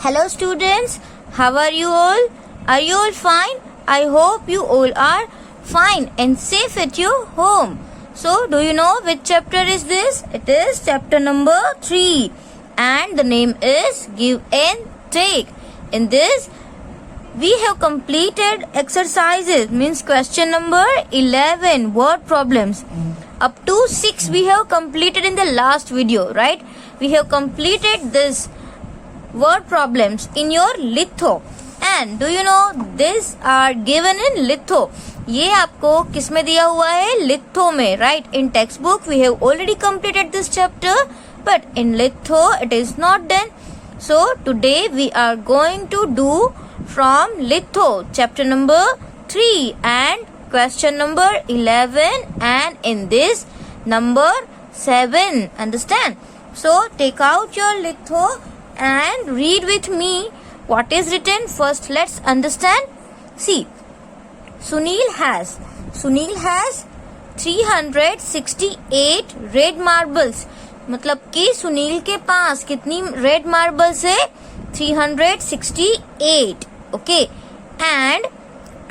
Hello students, how are you all? Are you all fine? I hope you all are fine and safe at your home. So, do you know which chapter is this? It is chapter number 3 and the name is Give and Take. In this, we have completed exercises, means question number 11, word problems. Up to 6 we have completed in the last video, right? We have completed this word problems in your litho. And do you know these are given in litho? ये आपको किस में दिया हुआ है? litho में, right? In textbook we have already completed this chapter, but in litho it is not done. So today we are going to do from litho chapter number 3 and question number 11 and in this number 7. Understand? So take out your litho and read with me what is written. First let's understand. See, Sunil has 368 red marbles. मतलब कि सुनील के पास कितनी red marbles है? 368. Okay. And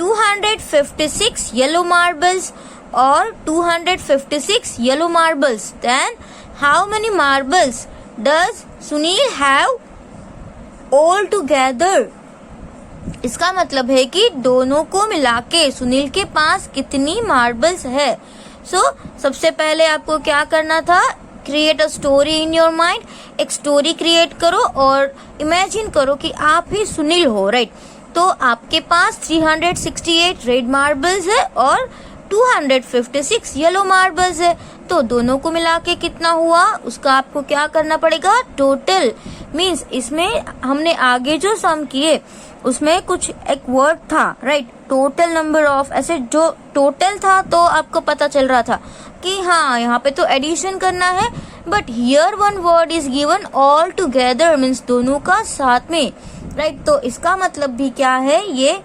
256 yellow marbles और 256 yellow marbles. Then how many marbles does Sunil have all together? इसका मतलब है कि दोनों को मिलाके सुनील के पास कितनी मार्बल्स है. सो सबसे पहले आपको क्या करना था? Create a story in your mind. एक स्टोरी क्रिएट करो और इमेजिन करो कि आप ही सुनील हो, राइट? तो आपके पास 368 रेड मार्बल्स है और 256 येलो मार्बल्स है. तो दोनों को मिला के कितना हुआ उसका आपको क्या करना पड़ेगा? टोटल. मीन्स इसमें हमने आगे जो सम किए उसमें कुछ एक वर्ड था, राइट? टोटल नंबर ऑफ, ऐसे जो टोटल था तो आपको पता चल रहा था कि हाँ यहाँ पे तो एडिशन करना है. But here one word is given all together, means दोनों का साथ में, राइट? तो इसका मतलब भी क्या है? ये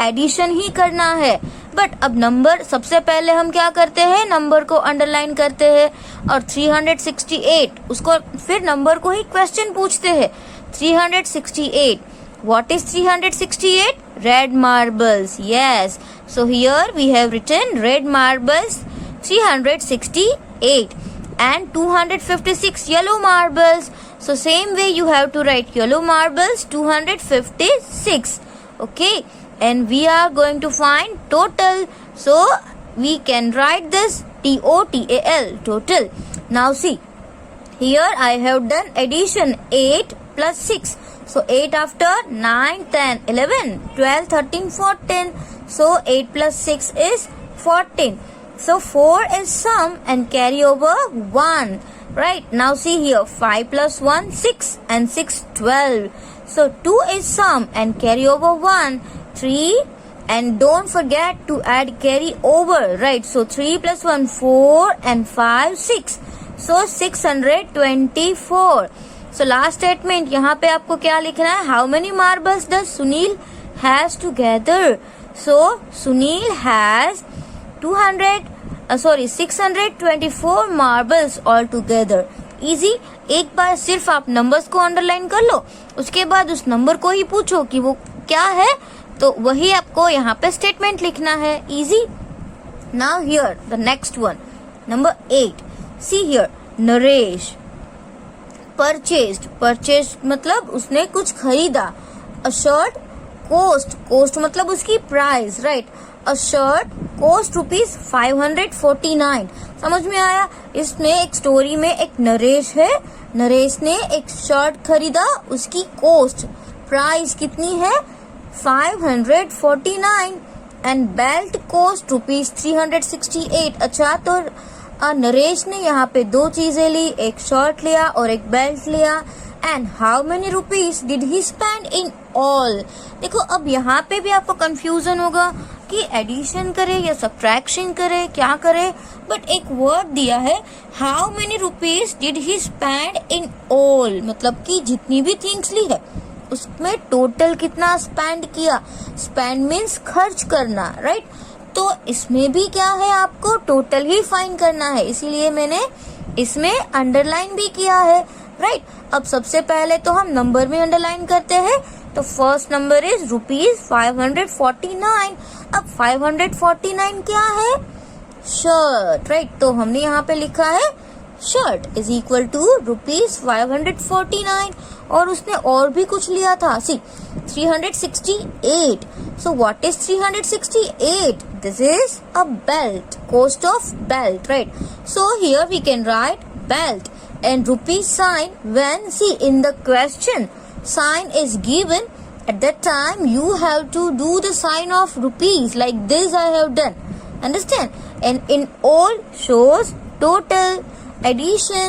एडिशन ही करना है. बट अब नंबर, सबसे पहले हम क्या करते हैं? नंबर को अंडरलाइन करते हैं और 368 उसको फिर नंबर को ही क्वेश्चन पूछते हैं. 368, what is 368? Red marbles. Yes. So here we have written red marbles 368 and 256 yellow marbles. So same way you have to write yellow marbles 256. Okay. And we are going to find total. So we can write this TOTAL, total. Now see, here I have done addition 8 plus 6. So 8 after 9, 10, 11, 12, 13, 14. So 8 plus 6 is 14. So 4 is sum and carry over 1. Right? Now see here, 5 plus 1, 6 and 6, 12. So 2 is sum and carry over 1, 3. And don't forget to add carry over. Right? So 3 plus 1, 4 and 5, 6. So 624. So last statement, यहाँ पे आपको क्या लिखना है? How many marbles does Sunil has together? So Sunil has 624 marbles all together. Easy. एक बार सिर्फ आप numbers को अंडरलाइन कर लो, उसके बाद उस नंबर को ही पूछो कि वो क्या है, तो वही आपको यहाँ पे स्टेटमेंट लिखना है. Easy. Now here the next one, number 8. See here, Naresh purchased मतलब उसने कुछ खरीदा. अ शर्ट कोस्ट मतलब उसकी प्राइस, राइट? अ शर्ट कोस्ट ₹549. समझ में आया? इसमें एक स्टोरी में एक नरेश है. नरेश ने एक शर्ट खरीदा, उसकी कोस्ट प्राइस कितनी है? 549 एंड बेल्ट कोस्ट ₹368. अच्छा, तो नरेश ने यहाँ पे दो चीजें ली, एक शर्ट लिया और एक बेल्ट लिया. And how many rupees did he spend in all? देखो अब यहाँ पे भी आपको कंफ्यूजन होगा कि एडिशन करे या सब्ट्रैक्शन करे, क्या करे. बट एक वर्ड दिया है, how many rupees did he spend in all, मतलब कि जितनी भी थिंग्स ली है उसमें टोटल कितना स्पेंड किया. स्पेंड मीन्स खर्च करना, राइट? तो इसमें भी क्या है? आपको टोटल ही फाइंड करना है, इसीलिए मैंने इसमें अंडरलाइन भी किया है. राइट। अब सबसे पहले तो हम नंबर में अंडरलाइन करते हैं, तो फर्स्ट नंबर इज ₹549। अब 549 क्या है? Shirt, right. तो हमने यहाँ पे लिखा है शर्ट इज इक्वल टू ₹549। और उसने और भी कुछ लिया था, C 368। So what is 368? This is a belt, cost of belt, right. So here we can write belt and rupee sign when, see, in the question sign is given, at that time you have to do the sign of rupees like this I have done, understand? And in all shows total, addition,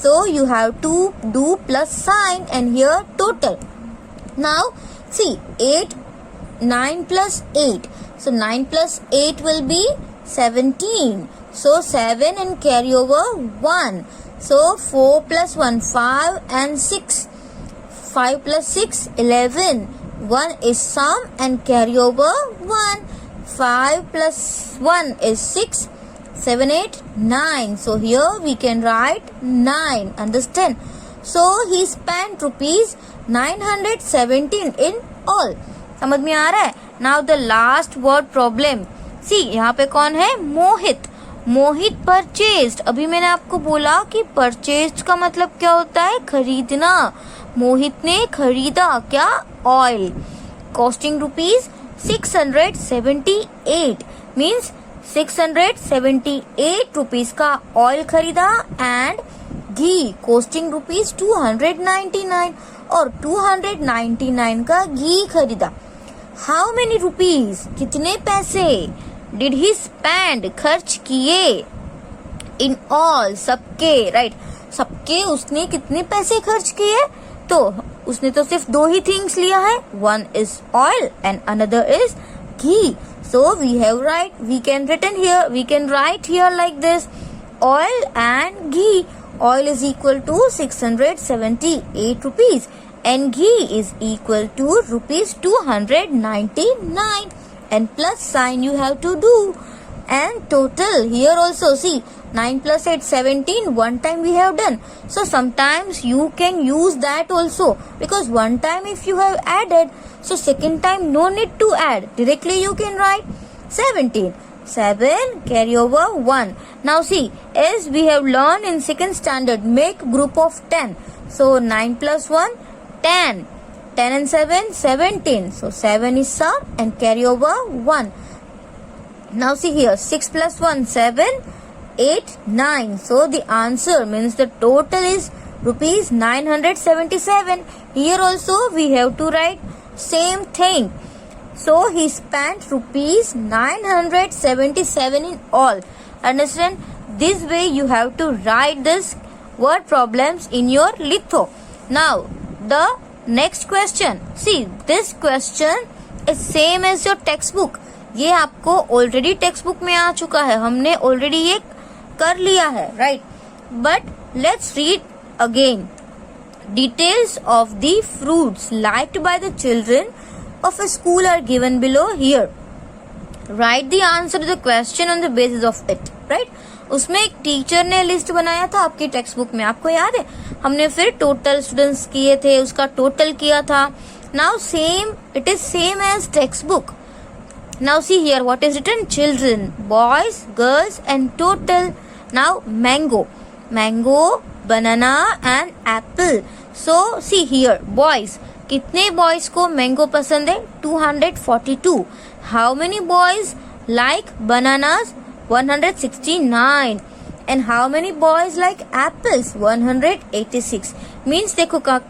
so you have to do plus sign and here total. Now see 9 plus 8, so 9 plus 8 will be 17, so 7 and carry over 1. So 4 plus 1 5 and 6, 5 plus 6 11, 1 is sum and carry over 1, 5 plus 1 is 6, 7 8 9. So here we can write 9, understand? So he spent ₹917 in all. समझ में आ रहा है? Now the last word problem. See, यहाँ पे कौन है? मोहित। मोहित purchased. अभी मैंने आपको बोला कि परचेस्ड का मतलब क्या होता है? खरीदना। मोहित ने खरीदा क्या? ऑयल। कॉस्टिंग ₹678 मीन्स 678 रुपीज का ऑयल खरीदा। एंड घी कॉस्टिंग ₹299 और 299 का घी खरीदा। How many rupees? कितने पैसे? Did he spend? खर्च किए। इन ऑल, सबके, राइट। सबके उसने कितने पैसे खर्च किए? तो उसने तो सिर्फ 2 ही थिंग्स लिया है, one is oil and another is ghee. So we have right, we can write here like this, oil and ghee. Oil is equal to 678 rupees and ghee is equal to ₹299, and plus sign you have to do. And total here also, see, 9 plus 8 17, one time we have done. So sometimes you can use that also, because one time if you have added, so second time no need to add, directly you can write 17, 7 carry over 1. Now see, as we have learned in second standard, make group of 10. So 9 plus 1 10, 10 and 7 17, so 7 is sum and carry over 1. Now see here, 6 plus 1 7, 8 9, so the answer means the total is ₹977. Here also we have to write same thing. So he spent ₹977 in all. Understand? This way you have to write this word problems in your litho. Now the next question, see, this question is same as your textbook. ये आपको already text book में आ चुका है, हमने already ये कर लिया है, right. But let's read again. Details of the fruits liked by the children of a school are given below here. Write the answer to the question on the basis of it, right. उसमें एक teacher ने list बनाया था आपकी text book में, आपको याद है? हमने फिर टोटल स्टूडेंट्स किए थे, उसका टोटल किया था। Now same, it is same as text book. Now see here what is written, children, boys, girls and total. Now mango, mango, banana and apple. So see here, boys, कितने boys को mango पसंद है? 242. How many boys like bananas? 169. And how many boys like apples? 186. Means देखो का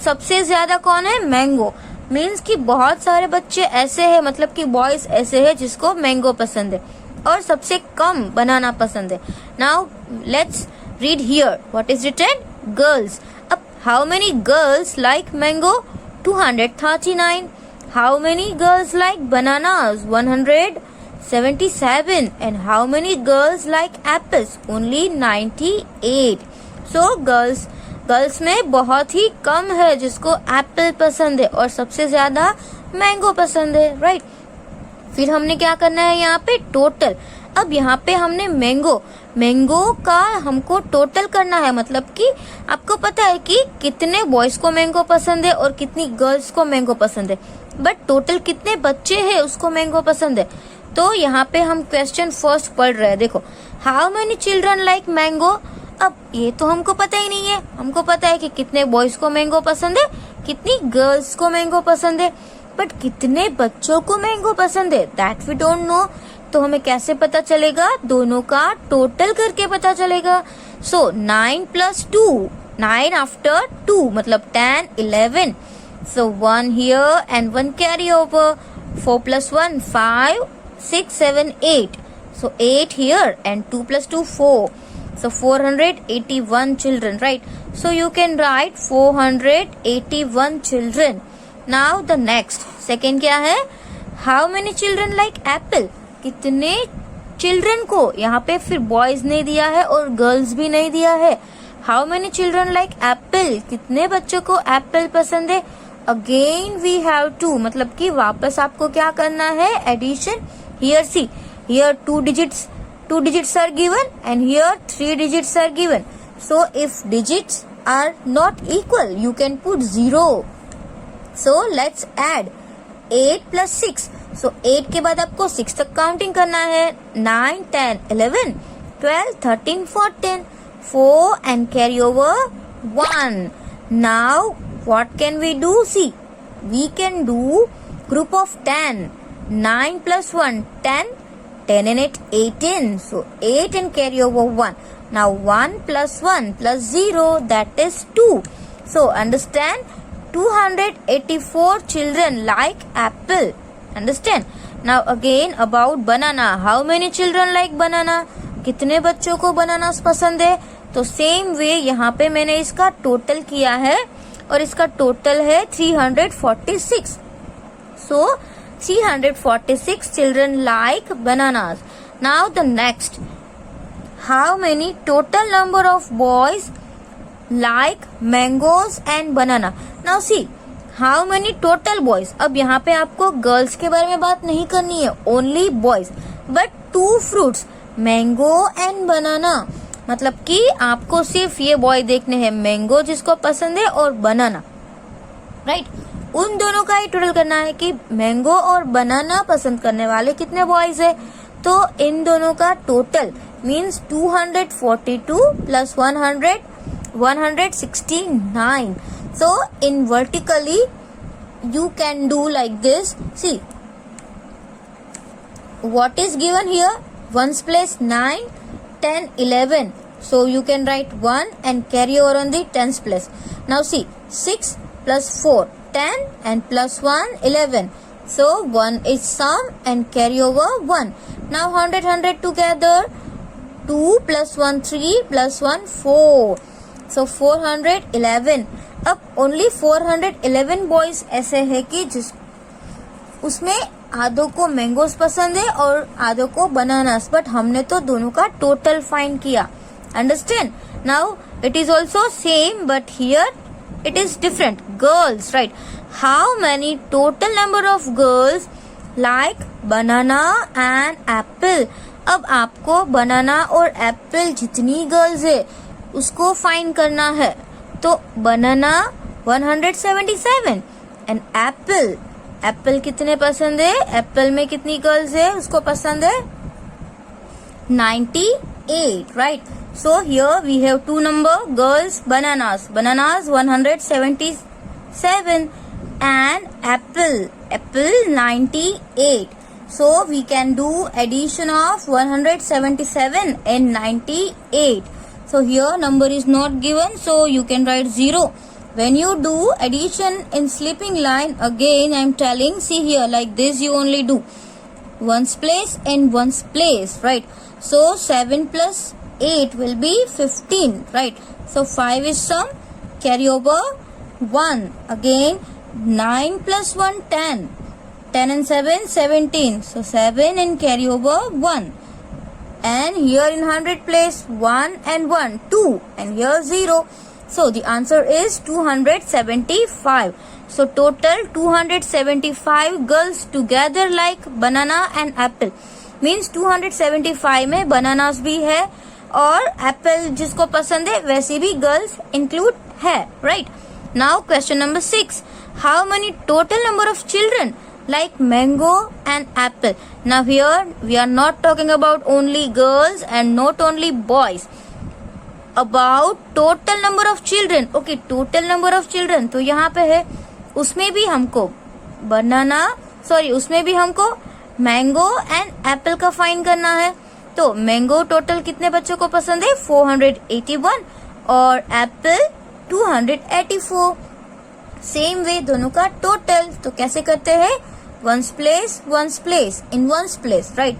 सबसे ज्यादा कौन है? मैंगो। मीन्स कि बहुत सारे बच्चे ऐसे हैं, मतलब कि बॉयज ऐसे हैं जिसको मैंगो पसंद है, और सबसे कम बनाना पसंद है। Now let's read here what is written, girls. अब how many girls like mango? 239. How many girls like bananas? 177. And how many girls like apples? Only 98. So girls में बहुत ही कम है जिसको एप्पल पसंद है, और सबसे ज्यादा मैंगो पसंद है, राइट। फिर हमने क्या करना है यहाँ पे? टोटल। अब यहाँ पे हमने मैंगो का हमको टोटल करना है, मतलब कि आपको पता है कि कितने बॉयज को मैंगो पसंद है और कितनी गर्ल्स को मैंगो पसंद है, बट टोटल कितने बच्चे हैं उसको मैंगो पसंद है। तो यहाँ पे हम क्वेश्चन फर्स्ट पढ़ रहे हैं, देखो how many children like mango. अब ये तो हमको पता ही नहीं है, हमको पता है कि कितने बॉयज को मैंगो पसंद है, कितनी गर्ल्स को मैंगो पसंद है, बट कितने बच्चों को मैंगो पसंद है दैट वी डोंट नो। तो हमें कैसे पता चलेगा, दोनों का टोटल करके पता चलेगा। सो 9 + 2, 9 आफ्टर 2 मतलब 10, 11. So 1 here and 1 carry over. 4 + 1, 5, 6, 7, 8. So 8 here and 2 + 2, 4. So 481 children, right? So you can write 481 children. Now the next, second क्या है, how many children like apple? कितने चिल्ड्रन को, यहाँ पे फिर बॉयज नहीं दिया है और गर्ल्स भी नहीं दिया है। How many children like Apple, कितने बच्चों को एप्पल पसंद है। अगेन वी हैव टू, मतलब कि वापस आपको क्या करना है, addition. Here see, here two digits are given and here 3 digits are given. So if digits are not equal, you can put 0. So let's add 8 + 6. So 8 के बाद आपको 6 तक काउंटिंग करना है। 9, 10, 11, 12, 13, 14, 4 and carry over 1. Now what can we do? See, we can do group of 10. 9 + 1, 10. 10 and 8, 18. So 8 and carry over 1. Now 1 + 1 + 0, that is 2. So understand, 284 children like apple. Understand? Now again about banana. How many children like banana? कितने बच्चों को बनाना पसंद है। तो same way यहाँ पे मैंने इसका टोटल किया है और इसका टोटल है 346. So 346 children like bananas. Now the next, how many total number of boys like mangoes and banana? Now see, how many total boys. अब यहाँ पे आपको गर्ल्स के बारे में बात नहीं करनी है, only boys. But 2 fruits, mango and banana. मतलब कि आपको सिर्फ ये बॉय देखने हैं, मैंगो जिसको पसंद है और बनाना, राइट? उन दोनों का ही टोटल करना है कि मैंगो और बनाना पसंद करने वाले कितने बॉयज है। तो इन दोनों का total means 242 + 100, 169. So in vertically you can do like this. See what is given here, 1's place 9, 10, 11. So you can write 1 and carry over on the 10's place. Now see, 6 + 4, 10 and +1, 11. So 1 is sum and carry over 1. Now 100 together, 2 + 1, 3 + 1, 4. So 411. अब only 411 boys ऐसे है कि जिस उसमें आधों को mangoes पसंद है और आधों को बनानास, बट हमने तो दोनों का टोटल फाइंड किया। Understand? Now it is also same but here it is different. Girls, right? How many total number of girls like banana and apple? अब आपको banana और apple जितनी girls है उसको find करना है। तो banana 177 and apple कितने पसंद है, apple में कितनी girls है उसको पसंद है 98, right? So here we have 2 number girls, bananas 177 and apple 98. So we can do addition of 177 and 98. So here number is not given, so you can write 0. When you do addition in sleeping line, again I am telling, see here like this you only do 1's place and 1's place, right? So 7 + 8 will be 15, right? So 5 is sum, carry over 1. Again 9 + 1, 10. 10 and 7, 17. So 7 and carry over 1. And here in 100 place 1 and 1, 2. And here 0. So the answer is 275. So total 275 girls together like banana and apple. Means 275 में bananas भी है और Apple जिसको पसंद है वैसे भी girls include है, right. Now question number 6, how many total number of children like mango and apple? Now here we are not talking about only girls and not only boys, about total number of children. Okay, total number of children तो यहाँ पे है, उसमें भी हमको उसमें भी हमको मैंगो एंड एप्पल का फाइन करना है। तो मैंगो टोटल कितने बच्चों को पसंद है? 481 और एप्पल 284। सेम वे दोनों का टोटल, तो कैसे करते हैं? Ones place in ones place, right.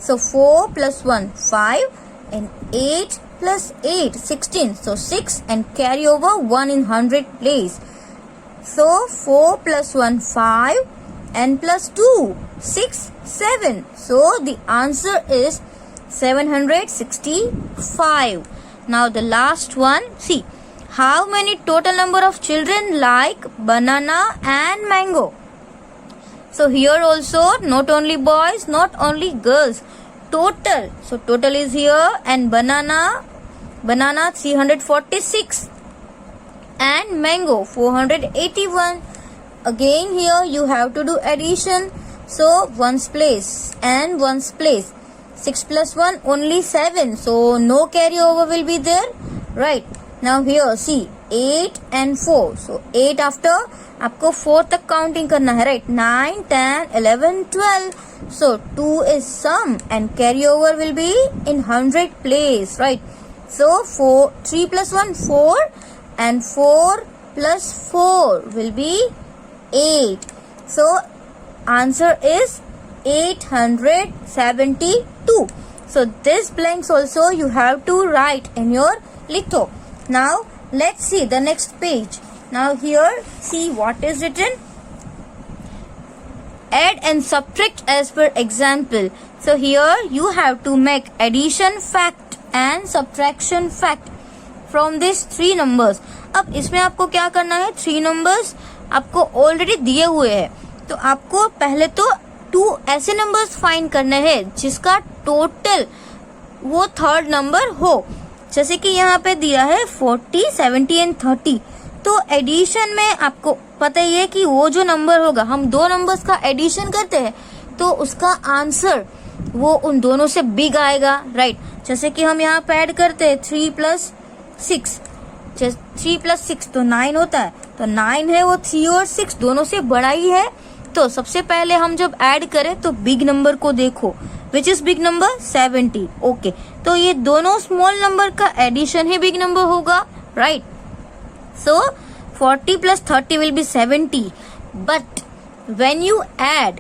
So 4 + 1 5 and 8 + 8 16, so 6 and carry over 1 in 100 place. So 4 + 1 5 and +2 6 7, so the answer is 765. Now the last one, see, how many total number of children like banana and mango? So here also not only boys, not only girls, total. So total is here, and banana 346 and mango 481. Again here you have to do addition. So ones place and ones place. 6 + 1 only 7. So no carryover will be there, right? Now here see 8 and 4. So 8 after आपको 4 तक counting करना है, right. 9 10 11 12. So 2 is sum and carryover will be in 100 place, right? So 3 + 1 4 and 4 + 4 will be 8. So answer is 872. So this blanks also you have to write in your litho. Now let's see the next page. Now here see what is written. Add and subtract as per example. So here you have to make addition fact and subtraction fact from these 3 numbers. अब इसमें आपको क्या करना है? 3 numbers आपको already दिए हुए हैं, तो आपको पहले तो 2 ऐसे नंबर्स फाइंड करने हैं जिसका टोटल वो थर्ड नंबर हो। जैसे कि यहाँ पे दिया है 40 70 एंड 30। तो एडिशन में आपको पता ही है कि वो जो नंबर होगा, हम 2 नंबर्स का एडिशन करते हैं तो उसका आंसर वो उन दोनों से बिग आएगा, राइट। जैसे कि हम यहाँ पे ऐड करते हैं 3 + 6, 3 + 6 तो 9 होता है, तो 9 है वो 3 और 6 दोनों से बड़ा ही है। तो सबसे पहले हम जब ऐड करें तो बिग नंबर को देखो, which is big number? 70। Okay, तो ये दोनों स्मॉल नंबर का एडिशन ही बिग नंबर होगा, right. So 40 + 30 will be 70. But when you add,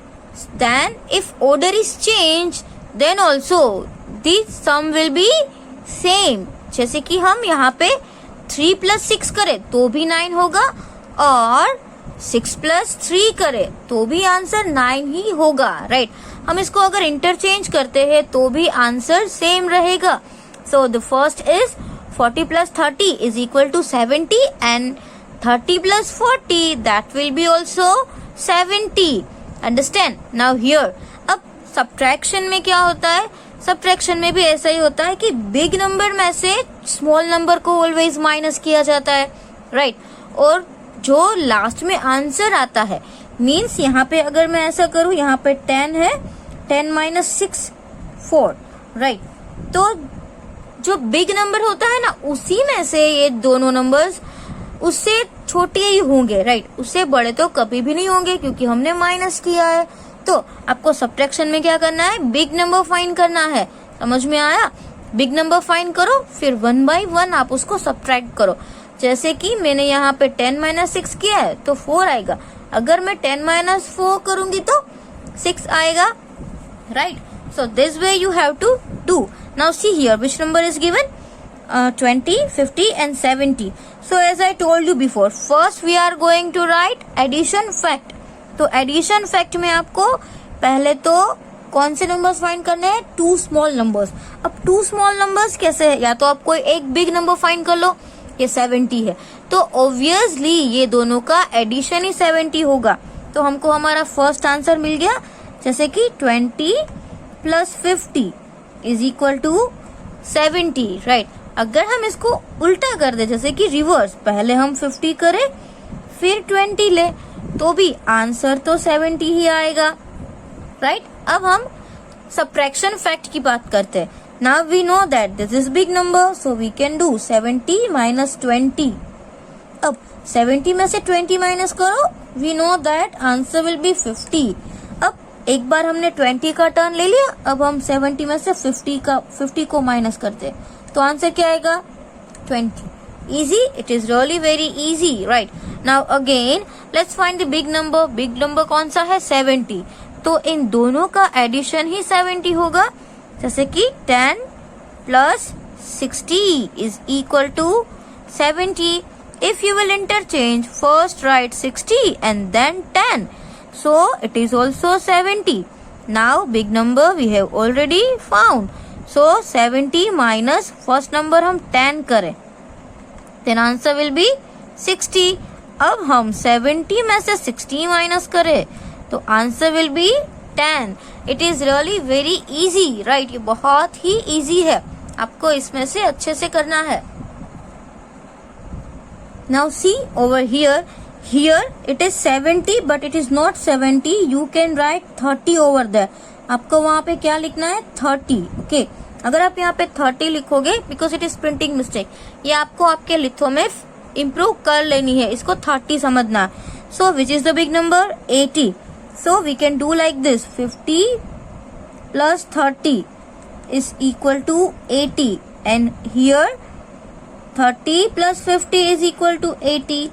then if order is changed, then also the sum will be same. जैसे कि हम यहाँ पे 3 + 6 करें तो भी 9 होगा और 6 + 3 करें तो भी आंसर 9 ही होगा, राइट। हम इसको अगर इंटरचेंज करते हैं तो भी आंसर सेम रहेगा। So the first is 40 + 30 is equal to 70 and 30 + 40 that will be also 70. Understand? Now here, अब subtraction में क्या होता है? subtraction में भी ऐसा ही होता है कि big number में से small number को always minus किया जाता है, right? और जो last में answer आता है, means यहाँ पे अगर मैं ऐसा करूँ, यहाँ पे 10 है, 10 - 6 4, right? तो जो बिग नंबर होता है ना, उसी में से ये दोनों नंबर्स उससे छोटे ही होंगे, राइट। उससे बड़े तो कभी भी नहीं होंगे क्योंकि हमने माइनस किया है। तो आपको सब्ट्रैक्शन में क्या करना है? बिग नंबर फाइंड करना है। समझ में आया? बिग नंबर फाइंड करो, फिर 1 by 1 आप उसको सब्ट्रैक्ट करो। जैसे कि मैंने यहाँ पे 10 - 6 किया है तो 4 आएगा। अगर मैं 10 - 4 करूंगी तो 6 आएगा, right. So this way you have to do. Now see here which number is given? 20, 50 and 70. So as I told you before, first we are going to write addition fact. तो addition fact में आपको पहले तो कौन से numbers find करने हैं? 2 small numbers. अब 2 small numbers कैसे है? या तो आप कोई एक बिग नंबर फाइंड कर लो, ये 70 है, तो ऑब्वियसली ये दोनों का एडिशन ही 70 होगा। तो हमको हमारा फर्स्ट आंसर मिल गया, जैसे कि 20 plus 50 is equal to 70, right. अगर हम इसको उल्टा कर दे, जैसे कि रिवर्स, पहले हम 50 करें फिर 20 ले, तो भी आंसर तो 70 ही आएगा, राइट. अब हम सब्ट्रैक्शन फैक्ट की बात करते हैं. Now we know that this is big number, so we can do 70 minus 20. अब 70 में से 20 माइनस करो, we know that answer will be 50. अब एक बार हमने 20 का टर्न ले लिया, अब हम 70 में से 50 को माइनस करते हैं, तो आंसर क्या आएगा? 20. Easy? It is really very easy, right? Now again, let's find the big number. Big number कौन सा है? 70. तो इन दोनों का एडिशन ही 70 होगा. जैसे कि 10 plus 60 is equal to 70. If you will interchange, first write 60 and then 10. So it is also 70. Now big number we have already found. So 70 minus first number हम 10 करें, then answer will be 60. अब हम 70 में से 60 minus करें, तो answer will B 10. It is really very easy, right. ये बहुत ही इजी है, आपको इसमें से अच्छे से करना है. Now see over here, it is 70 but it is not 70. You can write 30 over there. आपको वहां पे क्या लिखना है? 30. ओके. अगर आप यहाँ पे 30 लिखोगे, because it is printing mistake, ये आपको आपके लिथो में इम्प्रूव कर लेनी है, इसको 30 समझना. So which is the big number? 80. So we can do like this, 50 plus 30 is equal to 80, and here 30 plus 50 is equal to 80,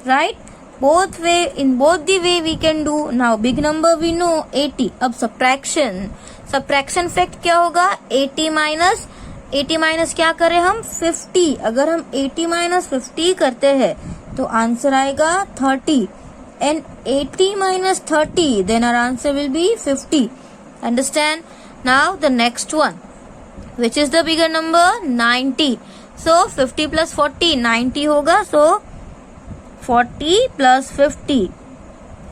right? Both way, in both the way we can do. Now big number we know 80. अब subtraction fact क्या होगा? 80 minus क्या करें हम? 50. अगर हम 80 minus 50 करते हैं तो आंसर आएगा 30, and 80 minus 30, then our answer will be 50. Understand? Now the next one, which is the bigger number? 90. So 50 plus 40, 90 होगा. So 40 plus 50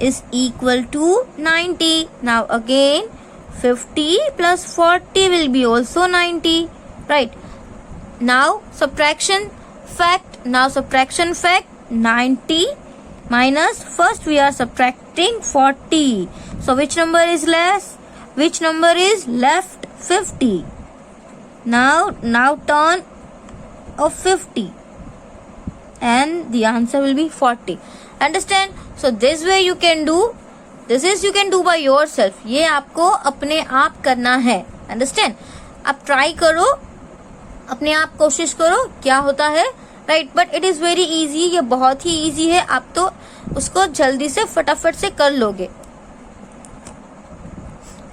is equal to 90. Now again 50 plus 40 will be also 90, right? Now subtraction fact. 90 minus, first we are subtracting 40. So which number is less? Which number is left? 50. Now turn of 50. And the answer will be 40. Understand? So this way you can do. This is you can do by yourself. ये आपको अपने आप करना है. Understand? आप try करो, अपने आप कोशिश करो क्या होता है, right. But it is very easy, ये बहुत ही इजी है, आप तो उसको जल्दी से फटाफट से कर लोगे.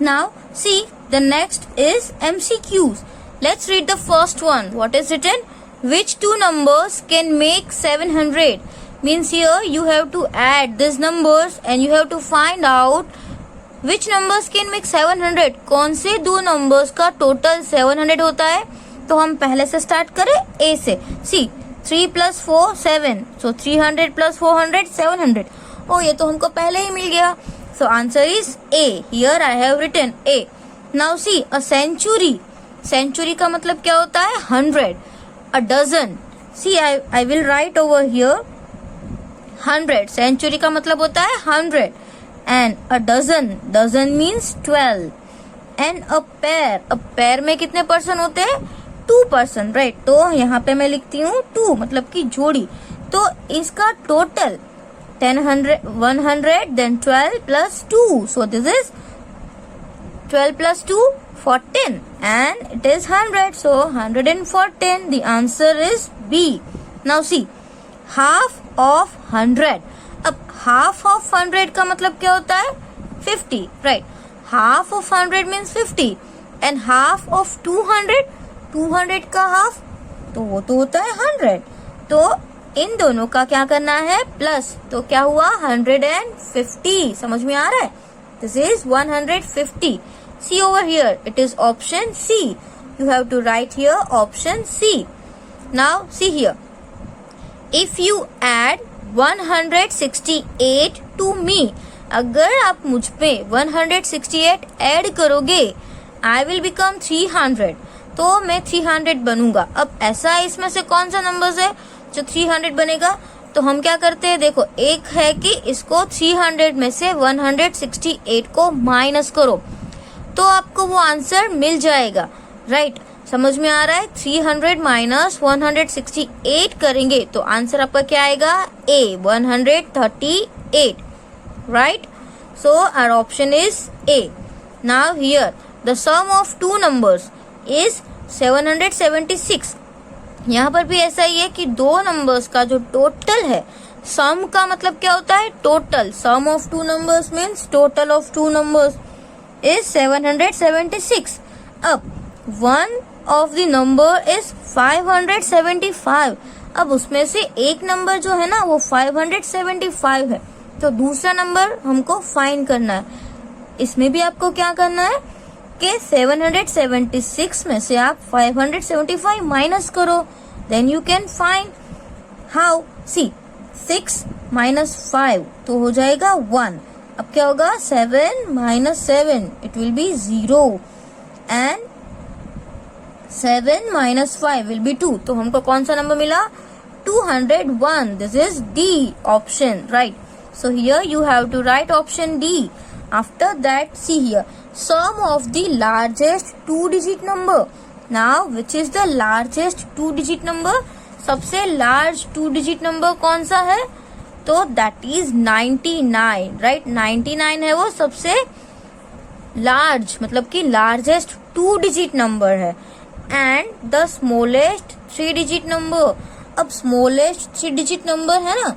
Now see the next is MCQs. Let's read the first one. What is written? Which two numbers can make 700? Means here you have to add these numbers and you have to find out which numbers can make 700. कौन से दो numbers का total 700 होता है. तो हम पहले से start करें A से. See, 3 plus 4 7. So 300 plus 400 700. Oh, ये तो हमको पहले ही मिल गया. So answer is A. Here I have written A. Now see, a century. Century का मतलब क्या होता है? 100. A dozen. See, I will write over here 100. Century का मतलब होता है 100. And a dozen means 12. And a pair में कितने पर्सन होते हैं? 2 पर्सन, राइट. तो यहाँ पे मैं लिखती हूँ 2, मतलब कि जोड़ी. तो इसका total 100 then 12 plus 2. So this is 12 plus 2 14, and it is 100. So 114. The answer is B. Now see, half of 100. अब half of 100 का मतलब क्या होता है? 50, right? Half of 100 means 50, and half of 200 का half, तो वो तो होता है 100. तो इन दोनों का क्या करना है? प्लस. तो क्या हुआ? 150. समझ में आ रहा है? This is 150. See over here, it is option C. You have to write here option C. Now see here, if you add 168 to me, अगर आप मुझ पे 168 ऐड करोगे, आई विल बिकम 300, तो मैं 300 बनूंगा। अब ऐसा है, इसमें से कौन सा नंबर है जो 300 बनेगा? तो हम क्या करते हैं, देखो एक है कि इसको 300 में से 168 को माइनस करो तो आपको वो आंसर मिल जाएगा, राइट? समझ में आ रहा है? 300 माइनस 168 करेंगे तो आंसर आपका क्या आएगा? A, 138, right? So our option is A. Now here the sum of two numbers is 776. यहाँ पर भी ऐसा ही है कि दो नंबर्स का जो टोटल है, सम का मतलब क्या होता है? Total. Sum of two numbers means total of two numbers is 776. अब one of the number is 575. अब उसमें से एक नंबर जो है ना वो 575 है, तो दूसरा नंबर हमको फाइंड करना है। इसमें भी आपको क्या करना है कि 776 में से आप 575 माइनस करो, then you can find how. See 6 minus 5 तो हो जाएगा 1। अब क्या होगा? 7 minus 7 it will be 0 and 7 minus 5 will be 2। तो हमको कौन सा नंबर मिला? 201. This is D option, right? So here you have to write option D. After that, see here, sum of the largest two-digit number. Now, which is the largest two-digit number? सबसे large two-digit number कौन सा है? तो that is 99, right? 99 है वो सबसे large, मतलब कि largest two-digit number है. And the smallest three-digit number. अब smallest three-digit number है ना,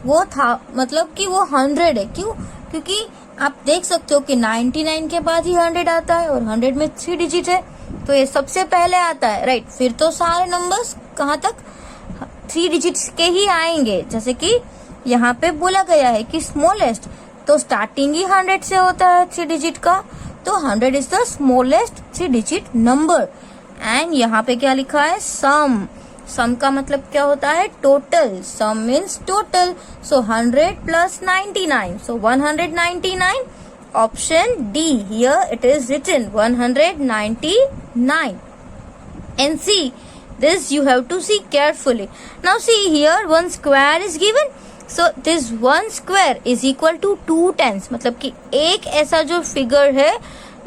वो था मतलब कि वो 100 है। क्यों? क्योंकि आप देख सकते हो कि 99 के बाद ही 100 आता है और 100 में 3 डिजिट है, तो ये सबसे पहले आता है, राइट? फिर तो सारे नंबर्स कहाँ तक? 3 डिजिट्स के ही आएंगे। जैसे कि यहाँ पे बोला गया है कि स्मॉलेस्ट, तो स्टार्टिंग ही 100 से होता है 3 डिजिट का, तो 100 is the smallest 3 digit number. And यहाँ पे क्या लिखा है? सम। सम का मतलब क्या होता है? Total. Sum means total. So 100 plus 99, so 199. Option D, here it is written 199. And see, this you have to see carefully. Now see here, one square is given. So this one square is equal to 2 tens. मतलब कि एक ऐसा जो figure है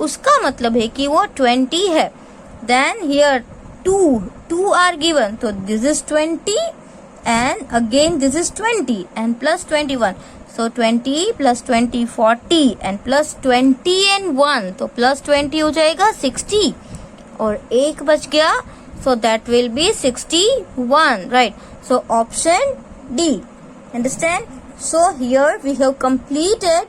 उसका मतलब है कि वो 20 है. Then here 2 are given, so this is 20 and again this is 20 and plus 21, so 20 plus 20 40 and plus 20 and 1, तो plus 20 हो जाएगा 60 और एक बच गया, so that will be 61, right? So option D. Understand? So here we have completed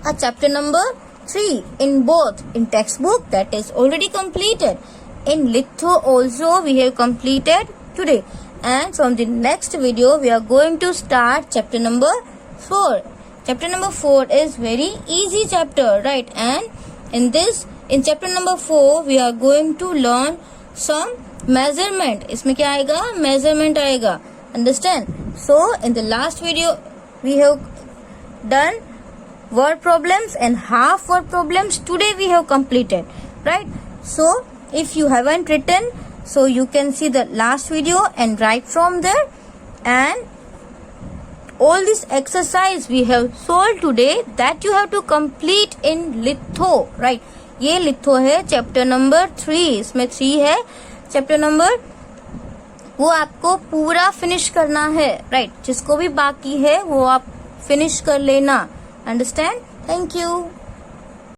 a chapter number 3 in both in textbook, that is already completed. In litho also we have completed today, and from the next video we are going to start chapter number 4. Chapter number 4 is very easy chapter, right? And in chapter number 4 we are going to learn some measurement. इसमें क्या आएगा? Measurement आएगा. Understand? So in the last video we have done word problems and half word problems. Today we have completed, right? So if you haven't written, so you can see the last video and write from there. And all this exercise we have solved today, that you have to complete in litho, right? ये litho है chapter number 3. इसमें 3 है chapter number, वो आपको पूरा finish करना है, right? जिसको भी बाकी है वो आप फिनिश कर लेना. Understand? Thank you.